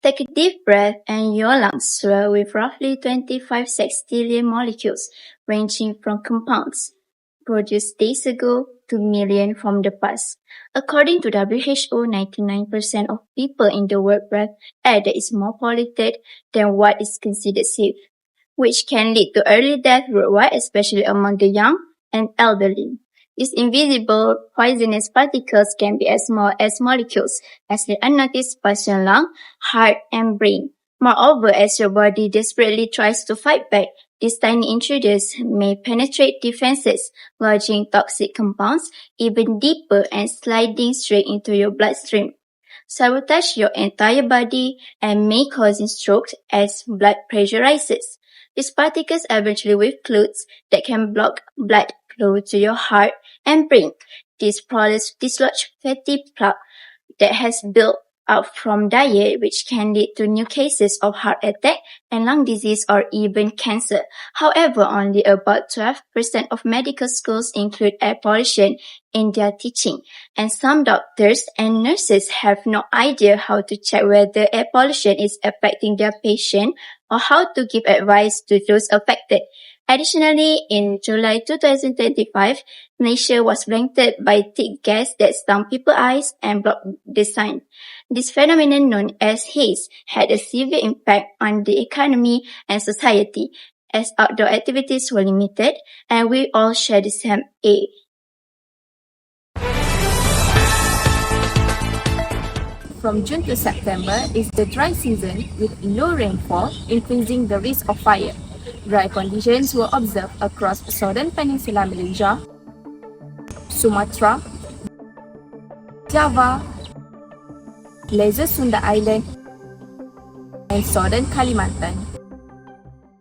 Take a deep breath and your lungs swell with roughly 25 sextillion molecules, ranging from compounds produced days ago to millions from the past. According to WHO, 99% of people in the world breathe air that is more polluted than what is considered safe, which can lead to early death worldwide, especially among the young and elderly. These invisible poisonous particles can be as small as molecules, as they unnoticed past your lung, heart, and brain. Moreover, as your body desperately tries to fight back, these tiny intruders may penetrate defenses, lodging toxic compounds even deeper and sliding straight into your bloodstream. Sabotage your entire body and may cause strokes as blood pressure rises. These particles eventually with clots that can block blood flow to your heart and brain. These products dislodge fatty plaque that has built up from diet, which can lead to new cases of heart attack and lung disease or even cancer. However, only about 12% of medical schools include air pollution in their teaching, and some doctors and nurses have no idea how to check whether air pollution is affecting their patient or how to give advice to those affected. Additionally, in July 2025, Malaysia was blanketed by thick gas that stung people's eyes and blocked the sun. This phenomenon, known as haze, had a severe impact on the economy and society, as outdoor activities were limited and we all share the same air. From June to September is the dry season with low rainfall, increasing the risk of fire. Dry conditions were observed across southern Peninsula Malaysia, Sumatra, Java, Lesser Sunda Island, and southern Kalimantan.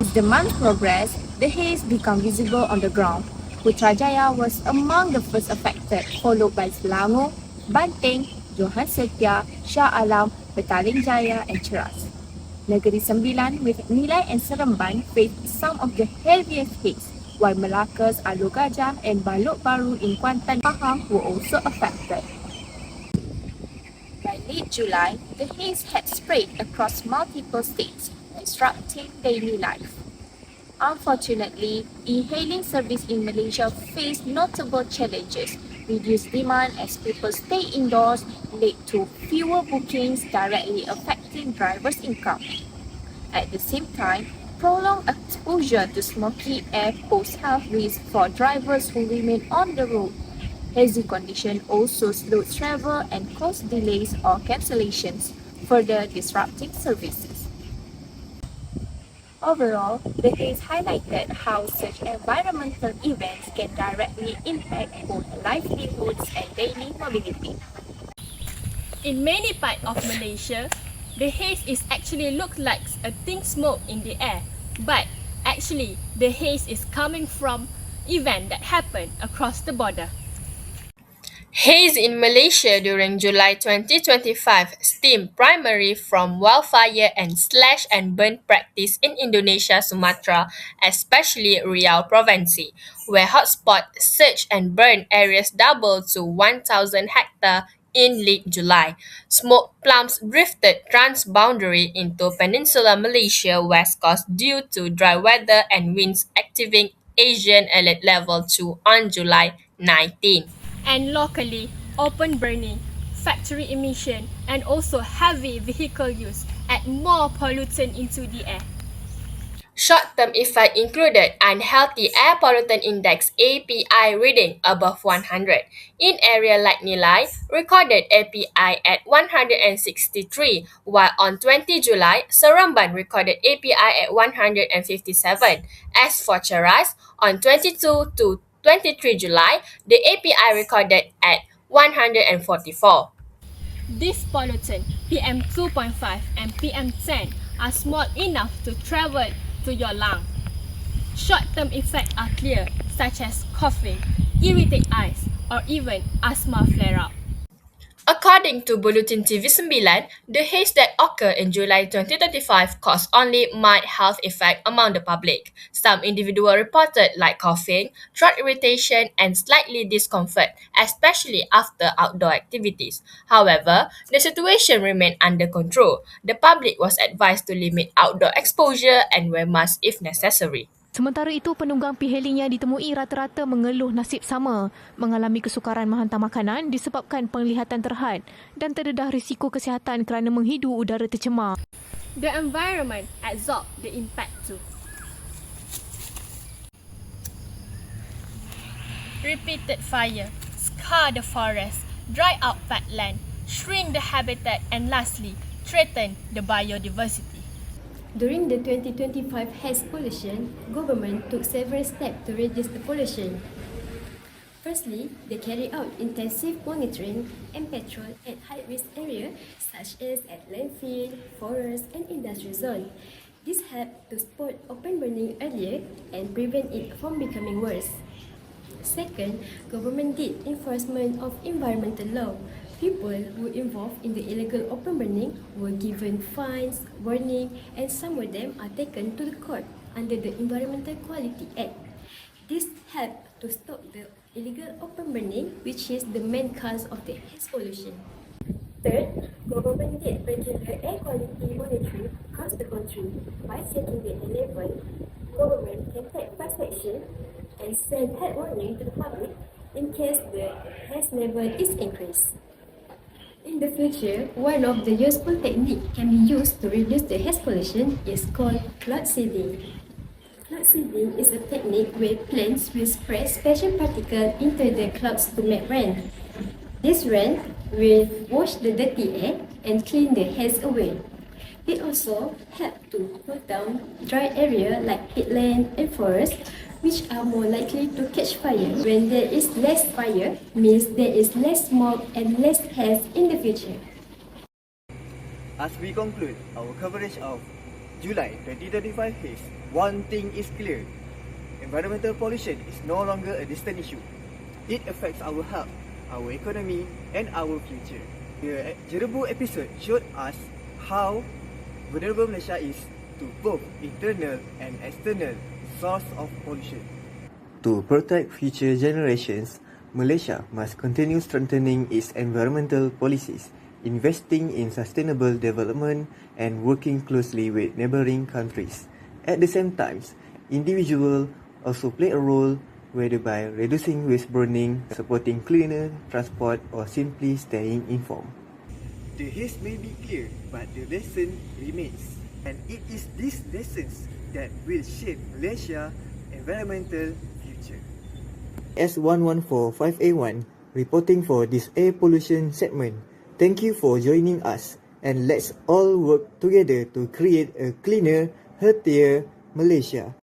As the month progressed, the haze became visible on the ground. Putrajaya was among the first affected, followed by Selangor, Banting, Johan Setia, Shah Alam, Petaling Jaya, and Cheras. Negeri Sembilan with Nilai and Seremban faced some of the heaviest haze, while Malacca's Alor Gajah and Balok Baru in Kuantan, Pahang were also affected. By late July, the haze had spread across multiple states, disrupting daily life. Unfortunately, e-hailing service in Malaysia faced notable challenges. Reduced demand as people stay indoors led to fewer bookings, directly affecting drivers' income. At the same time, prolonged exposure to smoky air poses health risks for drivers who remain on the road. Hazy conditions also slowed travel and caused delays or cancellations, further disrupting services. Overall, the haze highlighted how such environmental events can directly impact both livelihoods and daily mobility. In many parts of Malaysia, the haze is actually look like a thin smoke in the air, but actually the haze is coming from event that happened across the border. Haze in Malaysia during July 2025 stemmed primarily from wildfire and slash and burn practice in Indonesia, Sumatra, especially Riau Province, where hotspot search and burn areas doubled to 1,000 hectares in late July. Smoke plumes drifted transboundary into Peninsular Malaysia west coast due to dry weather and winds activating Asian Alert Level 2 on July 19. And locally, open burning, factory emission, and also heavy vehicle use add more pollutant into the air. Short-term effect included unhealthy air pollutant index API reading above 100. In area like Nilai, recorded API at 163, while on 20 July, Seremban recorded API at 157. As for Cheras, on 22 to 23 July, the API recorded at 144. These pollutants, PM2.5 and PM10, are small enough to travel to your lung. Short-term effects are clear, such as coughing, irritated eyes, or even asthma flare-up. A According to Bulletin TV9, the haze that occurred in July 2025 caused only mild health effect among the public. Some individuals reported like coughing, throat irritation, and slightly discomfort, especially after outdoor activities. However, the situation remained under control. The public was advised to limit outdoor exposure and wear masks if necessary. Sementara itu, penunggang P-Hailing yang ditemui rata-rata mengeluh nasib sama, mengalami kesukaran menghantar makanan disebabkan penglihatan terhad dan terdedah risiko kesihatan kerana menghidu udara tercemar. The environment absorbs the impact too. Repeated fire, scar the forest, dry out wetland, shrink the habitat and lastly, threaten the biodiversity. During the 2025 Haze pollution, government took several steps to reduce the pollution. Firstly, they carry out intensive monitoring and patrol at high-risk areas such as at landfill, forest and industrial zone. This helped to spot open burning earlier and prevent it from becoming worse. Second, government did enforcement of environmental law. People who involved in the illegal open burning were given fines, warning, and some of them are taken to the court under the Environmental Quality Act. This helped to stop the illegal open burning, which is the main cause of the haze pollution. Third, government did regular air quality monitoring across the country. By checking the air level, government can take fast action and send health warning to the public in case the haze level is increased. In the future, one of the useful techniques can be used to reduce the haze pollution is called cloud seeding. Cloud seeding is a technique where plants will spread special particles into the clouds to make rain. This rain will wash the dirty air and clean the haze away. It also helps to cool down dry areas like peatland and forests, which are more likely to catch fire. When there is less fire, means there is less smoke and less haze in the future. As we conclude our coverage of July 2025 haze, one thing is clear. Environmental pollution is no longer a distant issue. It affects our health, our economy and our future. The Jerebu episode showed us how vulnerable Malaysia is to both internal and external source of pollution. To protect future generations, Malaysia must continue strengthening its environmental policies, investing in sustainable development and working closely with neighboring countries. At the same time, individuals also play a role, whether by reducing waste burning, supporting cleaner transport or simply staying informed. The haze may be clear, but the lesson remains. And it is these lessons that will shape Malaysia's environmental future. S1145A1 reporting for this air pollution segment. Thank you for joining us, and let's all work together to create a cleaner, healthier Malaysia.